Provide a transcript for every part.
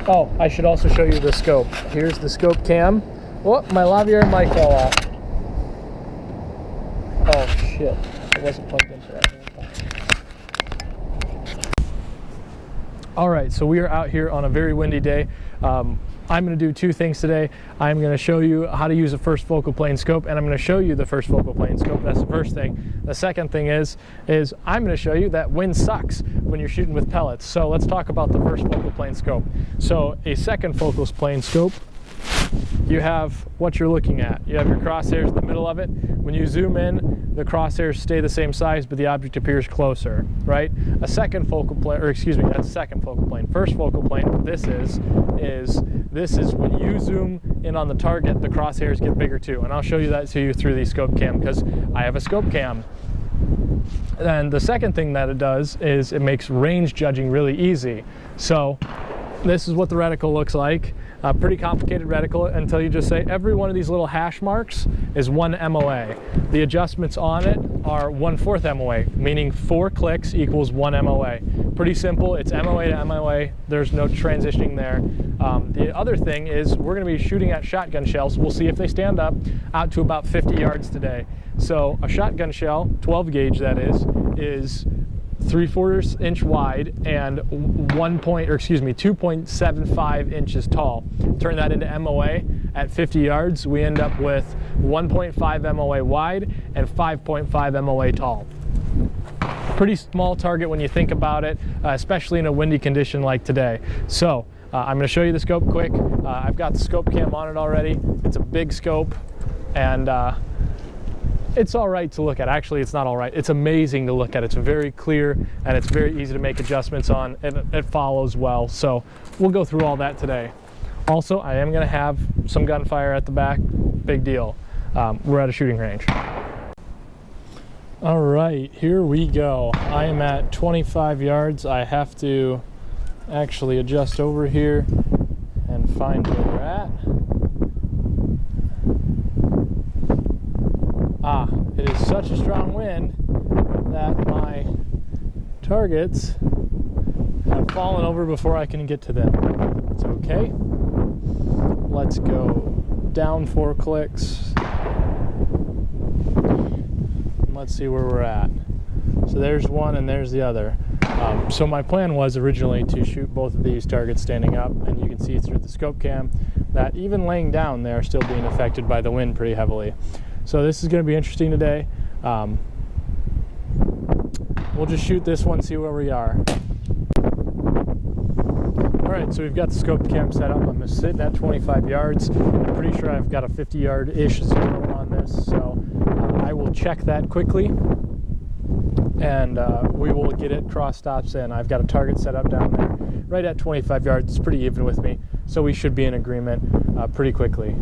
Oh, I should also show you the scope. Here's the scope cam. Oh, my lavalier mic fell off. Oh shit, it wasn't plugged in for that. All right, so we are out here on a very windy day. I'm going to do two things today. I'm going to show you how to use a first focal plane scope, and I'm going to show you the first focal plane scope. That's the first thing. The second thing is I'm going to show you that wind sucks when you're shooting with pellets. So let's talk about the first focal plane scope. So a second focal plane scope, you have what you're looking at. You have your crosshairs in the middle of it. When you zoom in, the crosshairs stay the same size, but the object appears closer, right? A second focal plane, or excuse me, that's second focal plane. First focal plane, what this is when you zoom in on the target, the crosshairs get bigger too. And I'll show you that to you through the scope cam because I have a scope cam. And the second thing that it does is it makes range judging really easy. So this is what the reticle looks like. A pretty complicated reticle until you just say every one of these little hash marks is 1 MOA. The adjustments on it are 1/4 MOA, meaning 4 clicks equals 1 MOA. Pretty simple. It's MOA to MOA. There's no transitioning there. The other thing is we're going to be shooting at shotgun shells. We'll see if they stand up out to about 50 yards today. So a shotgun shell, 12 gauge that is 3/4 inch wide and 2.75 inches tall. Turn that into MOA. At 50 yards, we end up with 1.5 MOA wide and 5.5 MOA tall. Pretty small target when you think about it, especially in a windy condition like today. So I'm going to show you the scope quick. I've got the scope cam on it already. It's a big scope, and it's all right to look at. Actually, it's not all right. It's amazing to look at. It's very clear and it's very easy to make adjustments on, and it follows well. So we'll go through all that today. Also, I am going to have some gunfire at the back. Big deal. We're at a shooting range. All right, here we go. I am at 25 yards. I have to actually adjust over here and find where we're at. It is such a strong wind that my targets have fallen over before I can get to them. It's okay. Let's go down 4 clicks. And let's see where we're at. So there's one and there's the other. So my plan was originally to shoot both of these targets standing up, and you can see through the scope cam that even laying down they are still being affected by the wind pretty heavily. So this is going to be interesting today. We'll just shoot this one, see where we are. Alright, so we've got the scope cam set up. I'm sitting at 25 yards. I'm pretty sure I've got a 50-yard-ish zero on this, so I will check that quickly, and we will get it cross stops in. I've got a target set up down there right at 25 yards. It's pretty even with me, so we should be in agreement pretty quickly.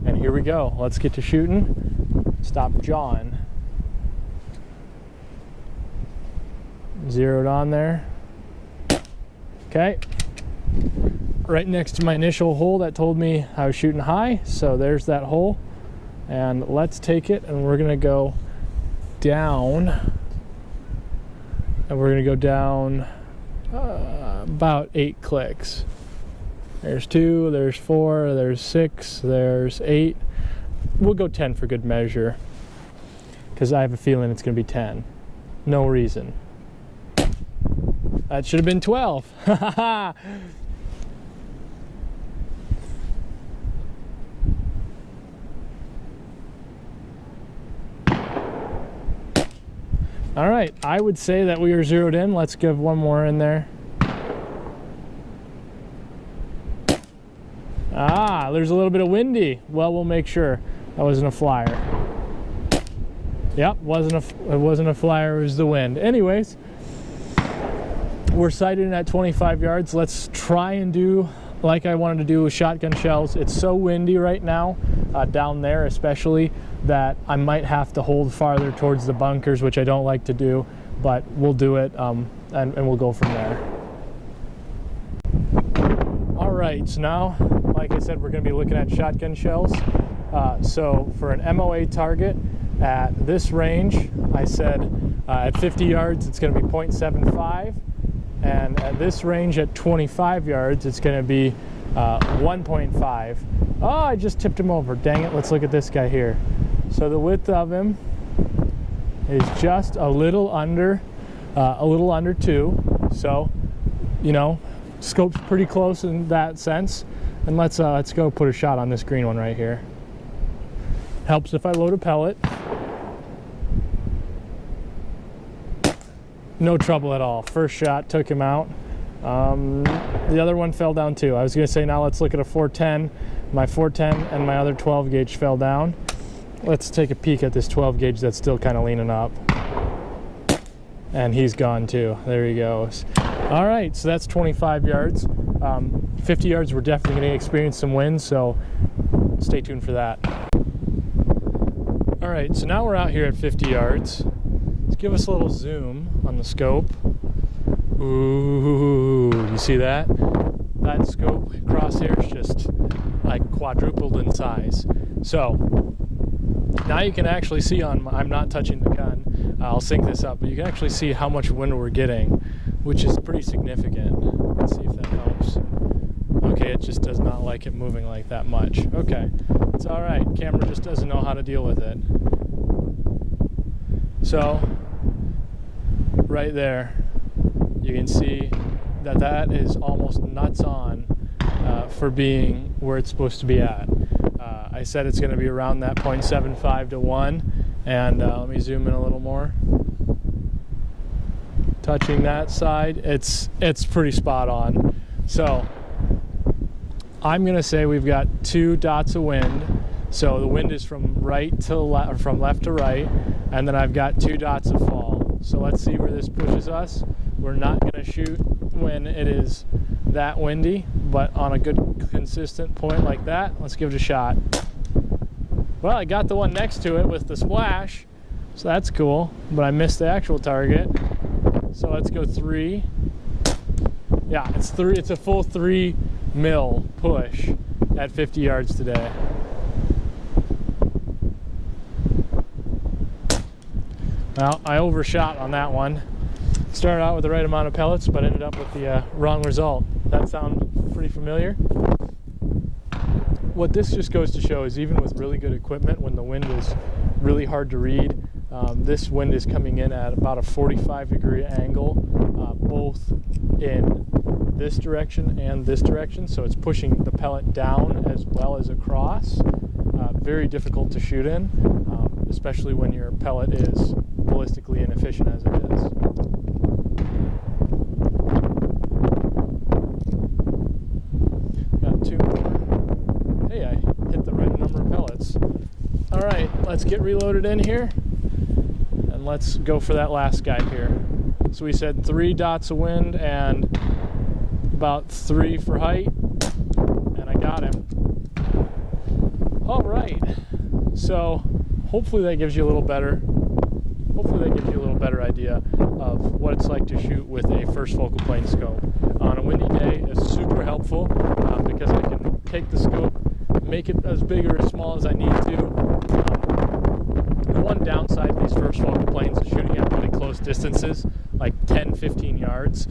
And here we go. Let's get to shooting. Stop jawing. Zeroed on there. Okay. Right next to my initial hole that told me I was shooting high. So there's that hole. And let's take it, and we're going to go down. And we're going to go down about 8 clicks. There's 2, there's 4, there's 6, there's 8. We'll go 10 for good measure, because I have a feeling it's going to be 10. No reason. That should have been 12. All right, I would say that we are zeroed in. Let's give one more in there. There's a little bit of windy. Well, we'll make sure that wasn't a flyer. Yep, it wasn't a flyer, it was the wind. Anyways, we're sighted in at 25 yards. Let's try and do like I wanted to do with shotgun shells. It's so windy right now, down there especially, that I might have to hold farther towards the bunkers, which I don't like to do, but we'll do it, and we'll go from there. All right, so now, like I said, we're going to be looking at shotgun shells. So for an MOA target at this range, I said at 50 yards it's going to be 0.75, And at this range at 25 yards, it's going to be 1.5. Oh, I just tipped him over. Dang it. Let's look at this guy here. So the width of him is just a little under 2. So, you know, scope's pretty close in that sense. And let's go put a shot on this green one right here. Helps if I load a pellet. No trouble at all. First shot took him out. The other one fell down too. I was going to say now let's look at a 410. My 410 and my other 12 gauge fell down. Let's take a peek at this 12 gauge that's still kind of leaning up. And he's gone too. There he goes. All right, so that's 25 yards. 50 yards, we're definitely going to experience some wind, so stay tuned for that. All right, so now we're out here at 50 yards. Let's give us a little zoom on the scope. Ooh, you see that? That scope crosshair is just like quadrupled in size. So now you can actually see I'm not touching the gun. I'll sync this up, but you can actually see how much wind we're getting, which is pretty significant. Let's see if that helps. Okay, it just does not like it moving like that much. Okay, it's all right. Camera just doesn't know how to deal with it. So right there, you can see that that is almost nuts on for being where it's supposed to be at. I said it's going to be around that 0.75 to 1, and let me zoom in a little more. Touching that side, it's pretty spot on. So I'm going to say we've got 2 dots of wind. So the wind is from right to left, or from left to right, and then I've got 2 dots of fall. So let's see where this pushes us. We're not going to shoot when it is that windy, but on a good consistent point like that, let's give it a shot. Well, I got the one next to it with the splash, so that's cool, but I missed the actual target. So let's go 3. Yeah, it's 3. It's a full 3 mil push at 50 yards today. Well, I overshot on that one. Started out with the right amount of pellets, but ended up with the wrong result. That sound pretty familiar? What this just goes to show is even with really good equipment, when the wind is really hard to read, this wind is coming in at about a 45-degree angle, both in this direction and this direction, so it's pushing the pellet down as well as across. Very difficult to shoot in, especially when your pellet is ballistically inefficient as it is. Got 2 more. Hey, I hit the right number of pellets. All right, let's get reloaded in here, and let's go for that last guy here. So we said 3 dots of wind and about 3 for height, and I got him. All right, so hopefully that gives you a little better idea of what it's like to shoot with a first focal plane scope. On a windy day, it's super helpful because I can take the scope, make it as big or as small as I need to. The one downside of these first focal planes is shooting at really close distances, like 10-15 yards,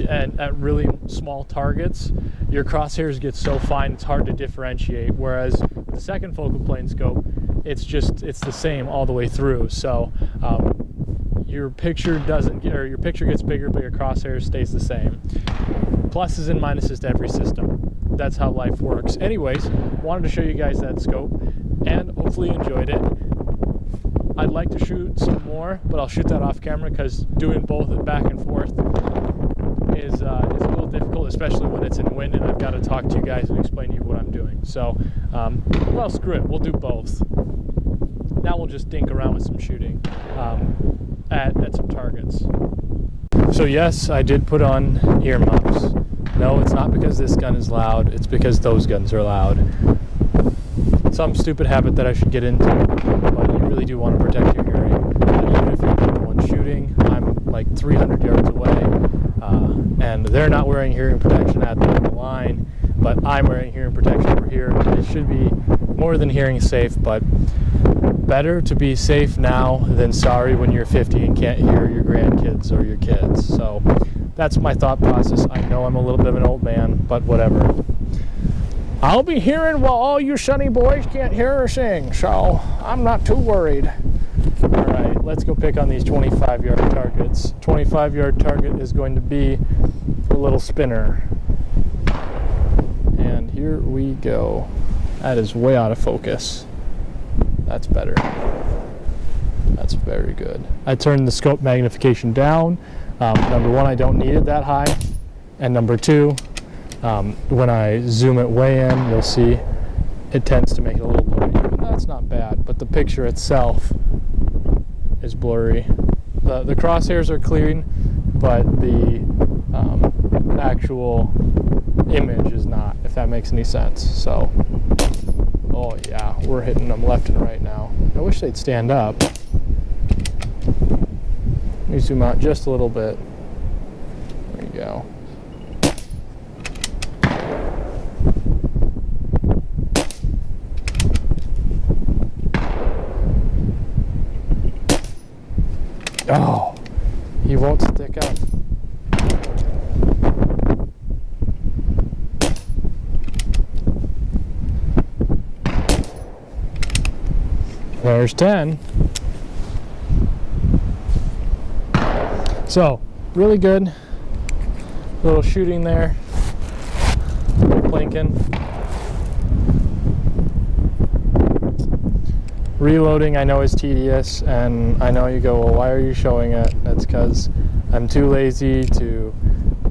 and at really small targets, your crosshairs get so fine it's hard to differentiate, whereas with the second focal plane scope, it's the same all the way through. So your picture gets bigger, but your crosshair stays the same. Pluses and minuses to every system. That's how life works. Anyways, wanted to show you guys that scope, and hopefully you enjoyed it. I'd like to shoot some more, but I'll shoot that off camera because doing both back and forth is a little difficult, especially when it's in wind and I've got to talk to you guys and explain to you what I'm doing. So, well, screw it. We'll do both. Now we'll just dink around with some shooting at some targets. So yes, I did put on earmuffs. No, it's not because this gun is loud. It's because those guns are loud. Some stupid habit that I should get into, but you really do want to protect your hearing. Even if you're the one shooting, I'm like 300 yards away, and they're not wearing hearing protection at the line, but I'm wearing hearing protection over here. It should be more than hearing safe, but better to be safe now than sorry when you're 50 and can't hear your grandkids or your kids. So that's my thought process. I know I'm a little bit of an old man, but whatever. I'll be hearing while all you sunny boys can't hear or sing, so I'm not too worried. All right, let's go pick on these 25-yard targets. 25-yard target is going to be a little spinner. And here we go. That is way out of focus. That's better. That's very good. I turned the scope magnification down. Number one, I don't need it that high. And number two, when I zoom it way in, you'll see it tends to make it a little blurry. That's not bad, but the picture itself is blurry. The crosshairs are clean, but the actual image is not, if that makes any sense. So, oh yeah, we're hitting them left and right now. I wish they'd stand up. Let me zoom out just a little bit. There you go. Oh, he won't stick up. There's 10. So, really good. Little shooting there. Little planking. Reloading I know is tedious, and I know you go, well, why are you showing it? That's because I'm too lazy to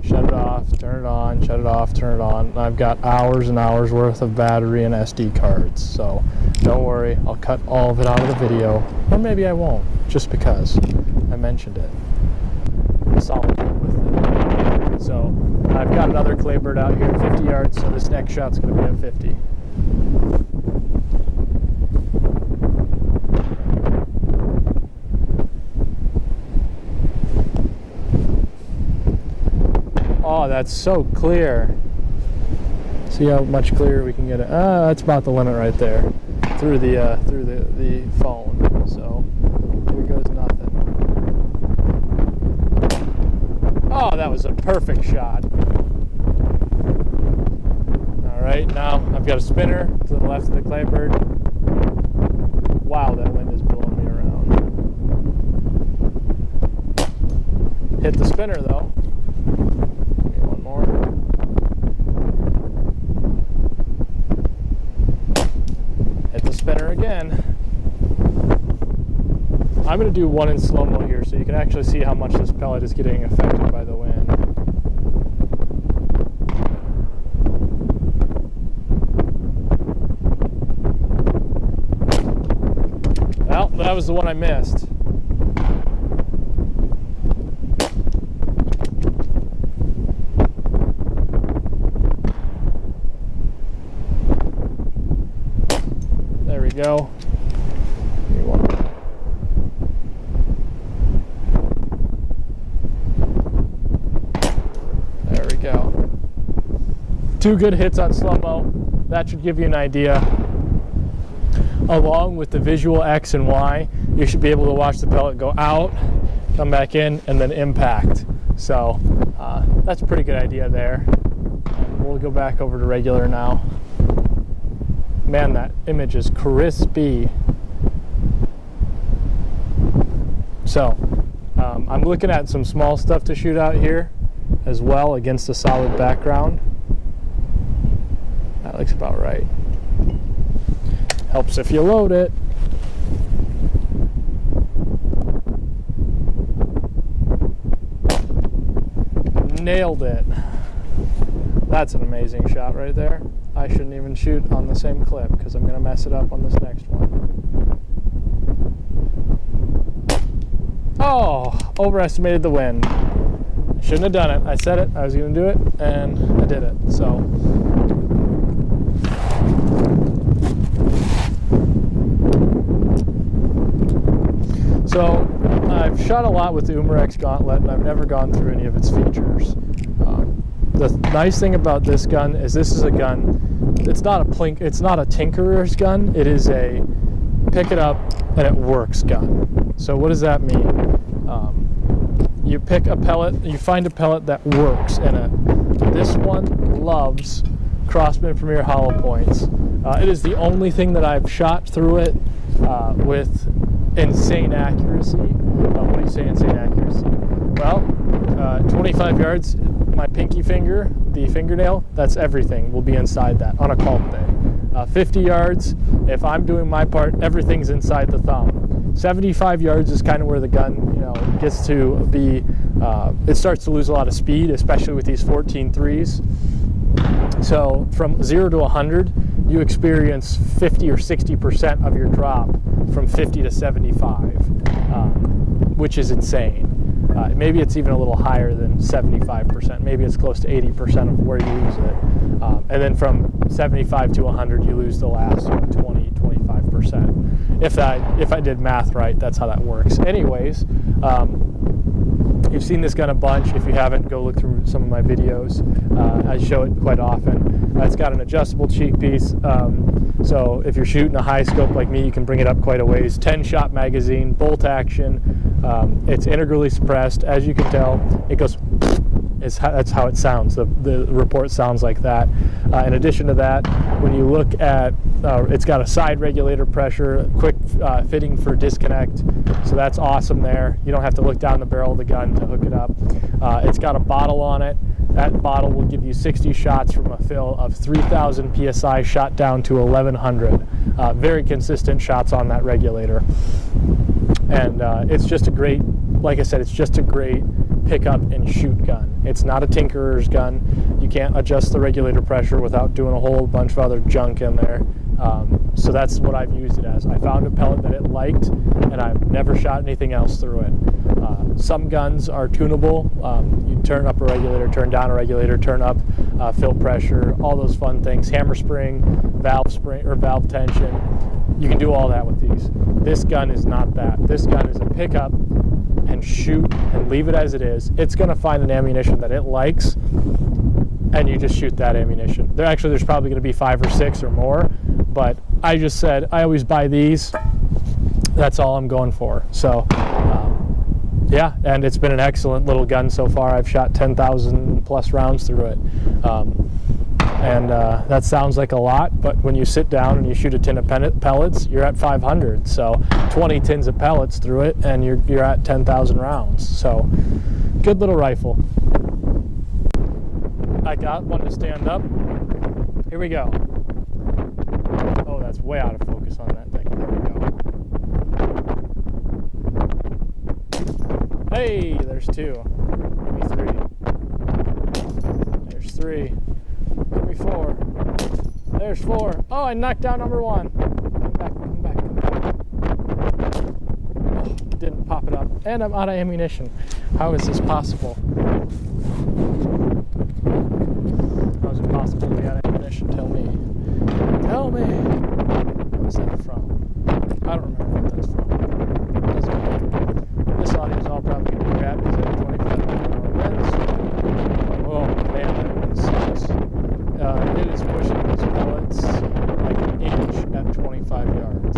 shut it off, turn it on, shut it off, turn it on. And I've got hours and hours worth of battery and SD cards, so don't worry, I'll cut all of it out of the video, or maybe I won't, just because I mentioned it. Solid with it. So I've got another claybird out here, 50 yards, so this next shot's going to be at 50. Oh, that's so clear. See how much clearer we can get it. That's about the limit right there through the phone. So here goes nothing. Oh, that was a perfect shot. All right, now I've got a spinner to the left of the claybird. Wow, that wind is blowing me around. Hit the spinner though. Spinner again. I'm going to do one in slow-mo here so you can actually see how much this pellet is getting affected by the wind. Well, that was the one I missed. Go. There we go. 2 good hits on slow-mo. That should give you an idea. Along with the visual X and Y, you should be able to watch the pellet go out, come back in, and then impact. So that's a pretty good idea there. We'll go back over to regular now. Man, that image is crispy. So, I'm looking at some small stuff to shoot out here as well against a solid background. That looks about right. Helps if you load it. Nailed it. That's an amazing shot right there. I shouldn't even shoot on the same clip because I'm going to mess it up on this next one. Oh, overestimated the wind. I shouldn't have done it. I said it, I was going to do it, and I did it. So I've shot a lot with the Umarex Gauntlet, and I've never gone through any of its features. The nice thing about this gun is this is a gun. It's not a tinkerer's gun. It is a pick it up, and it works gun. So what does that mean? You pick a pellet, you find a pellet that works in it. This one loves Crossman Premier hollow points. It is the only thing that I've shot through it with insane accuracy. What do you say insane accuracy? Well, 25 yards, my pinky finger, the fingernail, that's everything will be inside that on a calm day. 50 yards, if I'm doing my part, everything's inside the thumb. 75 yards is kind of where the gun, gets to be, it starts to lose a lot of speed, especially with these 14.3s. So from 0 to 100, you experience 50 or 60% of your drop from 50 to 75, which is insane. Maybe it's even a little higher than 75%. Maybe it's close to 80% of where you lose it. And then from 75 to 100, you lose the last 20, 25%. If I did math right, that's how that works. Anyways, you've seen this gun a bunch. If you haven't, go look through some of my videos. I show it quite often. It's got an adjustable cheek piece. So if you're shooting a high scope like me, you can bring it up quite a ways. 10-shot magazine, bolt action. It's integrally suppressed. As you can tell, it goes. That's how it sounds. The report sounds like that. In addition to that, when you look at, it's got a side regulator pressure, quick fitting for disconnect. So that's awesome there. You don't have to look down the barrel of the gun to hook it up. It's got a bottle on it. That bottle will give you 60 shots from a fill of 3,000 PSI shot down to 1,100. Very consistent shots on that regulator. And it's just a great, like I said, it's just a great pick up and shoot gun. It's not a tinkerer's gun. You can't adjust the regulator pressure without doing a whole bunch of other junk in there. So that's what I've used it as. I found a pellet that it liked, and I've never shot anything else through it. Some guns are tunable. You turn up a regulator, turn down a regulator, turn up fill pressure, all those fun things. Hammer spring, valve tension. You can do all that with these. This gun is not that. This gun is a pickup and shoot and leave it as it is. It's going to find an ammunition that it likes, and you just shoot that ammunition. There's probably going to be 5 or 6 or more, but I just said I always buy these. That's all I'm going for. So yeah, and it's been an excellent little gun so far. I've shot 10,000 plus rounds through it. That sounds like a lot, but when you sit down and you shoot a tin of pellets, you're at 500. So 20 tins of pellets through it, and you're at 10,000 rounds. So good little rifle. I got one to stand up. Here we go. Oh, that's way out of focus on that thing. There we go. Hey, there's 2. Maybe 3. There's 3. Give me 4. There's 4. Oh, I knocked down number 1. Come back. Oh, didn't pop it up. And I'm out of ammunition. How is this possible? How is it possible to be out of ammunition? Tell me. Tell me. Where's that from? I don't remember what that's from. Doesn't matter. This audio is all probably going to be crap because I have 25-mile-an-hour winds. Oh man, that wind sucks. It is pushing these pellets like an inch at 25 yards.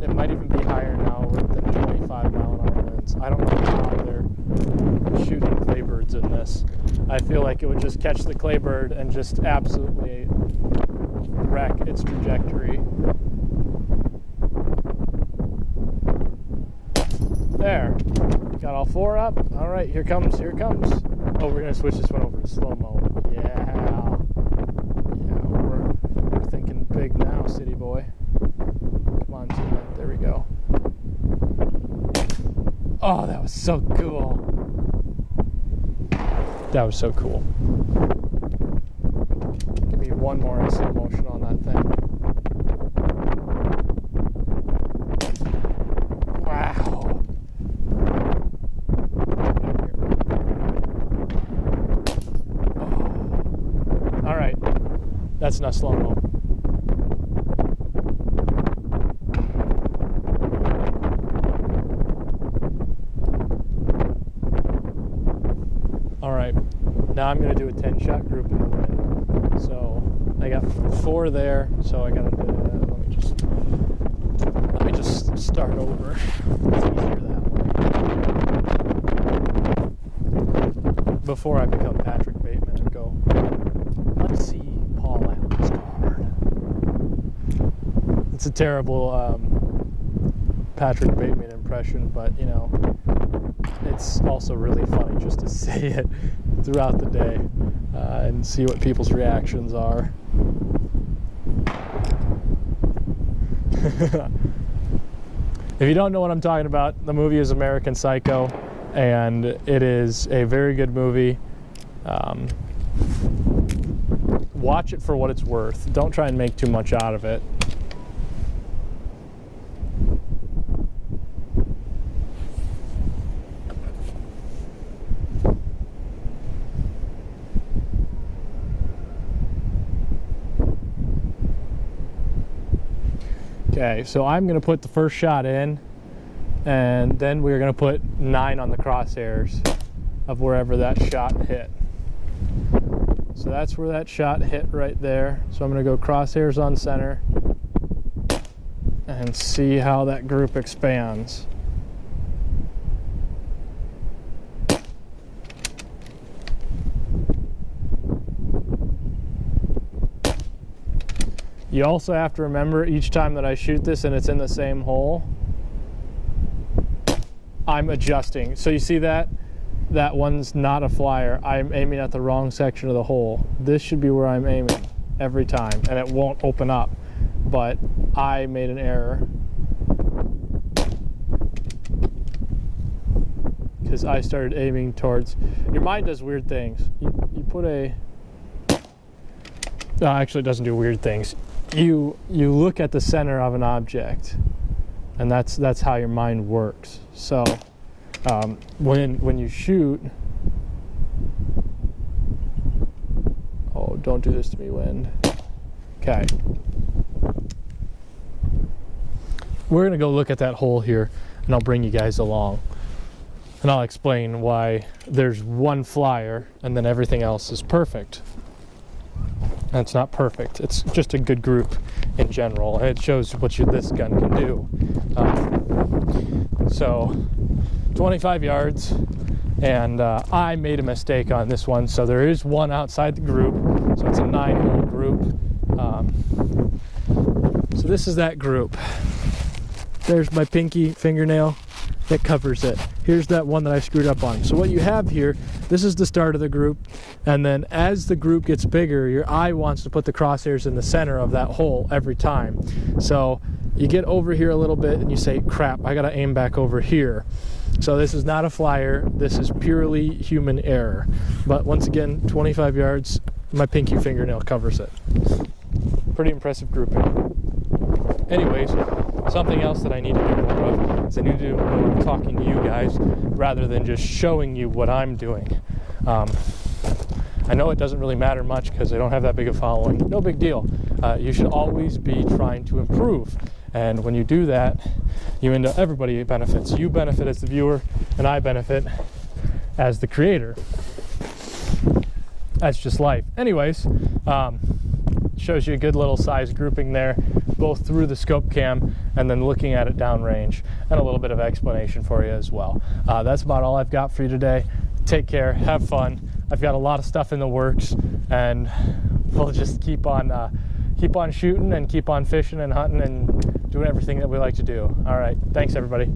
It might even be higher now than 25-mile-an-hour winds. I don't know how they're shooting claybirds in this. I feel like it would just catch the claybird and just absolutely wreck its trajectory. There. Got all 4 up. All right, here it comes. Oh, we're going to switch this one over to slow-mo. Yeah, we're thinking big now, city boy. Come on, Tina. There we go. Oh, that was so cool. That was so cool. Give me one more in slow motion on that thing. Wow. Oh. All right. That's not slow mo. Now I'm going to do a 10-shot group in the wind. So I got 4 there, so I got to, let me Let me just start over. It's easier that way. Before I become Patrick Bateman and go, let's see Paul Allen's card. It's a terrible Patrick Bateman impression, but you know, it's also really funny just to say it throughout the day and see what people's reactions are. If you don't know what I'm talking about, the movie is American Psycho, and it is a very good movie. Watch it for what it's worth. Don't try and make too much out of it. Okay, so I'm going to put the first shot in, and then we're going to put 9 on the crosshairs of wherever that shot hit. So that's where that shot hit right there. So I'm going to go crosshairs on center and see how that group expands. You also have to remember each time that I shoot this and it's in the same hole, I'm adjusting. So you see that? That one's not a flyer. I'm aiming at the wrong section of the hole. This should be where I'm aiming every time, and it won't open up. But I made an error because I started aiming towards... Your mind does weird things. You put a... No, actually it doesn't do weird things. You look at the center of an object, and that's how your mind works. So when you shoot, oh, don't do this to me, wind. Okay, we're gonna go look at that hole here, and I'll bring you guys along, and I'll explain why there's one flyer and then everything else is perfect. And it's not perfect, it's just a good group in general, and it shows what this gun can do. So 25 yards, and I made a mistake on this one, so there is one outside the group, so it's a 9-hole group. So this is that group. There's my pinky fingernail that covers it. Here's that one that I screwed up on. So what you have here, this is the start of the group, and then as the group gets bigger, your eye wants to put the crosshairs in the center of that hole every time. So you get over here a little bit and you say, crap, I gotta aim back over here. So this is not a flyer, this is purely human error. But once again, 25 yards, my pinky fingernail covers it. Pretty impressive grouping. Anyways, something else that I need to do more of is I need to do more talking to you guys rather than just showing you what I'm doing. I know it doesn't really matter much because I don't have that big a following. No big deal. You should always be trying to improve. And when you do that, everybody benefits. You benefit as the viewer, and I benefit as the creator. That's just life. Anyways, shows you a good little size grouping there, both through the scope cam and then looking at it downrange, and a little bit of explanation for you as well. That's about all I've got for you today. Take care, have fun. I've got a lot of stuff in the works, and we'll just keep on shooting and keep on fishing and hunting and doing everything that we like to do. All right, thanks everybody.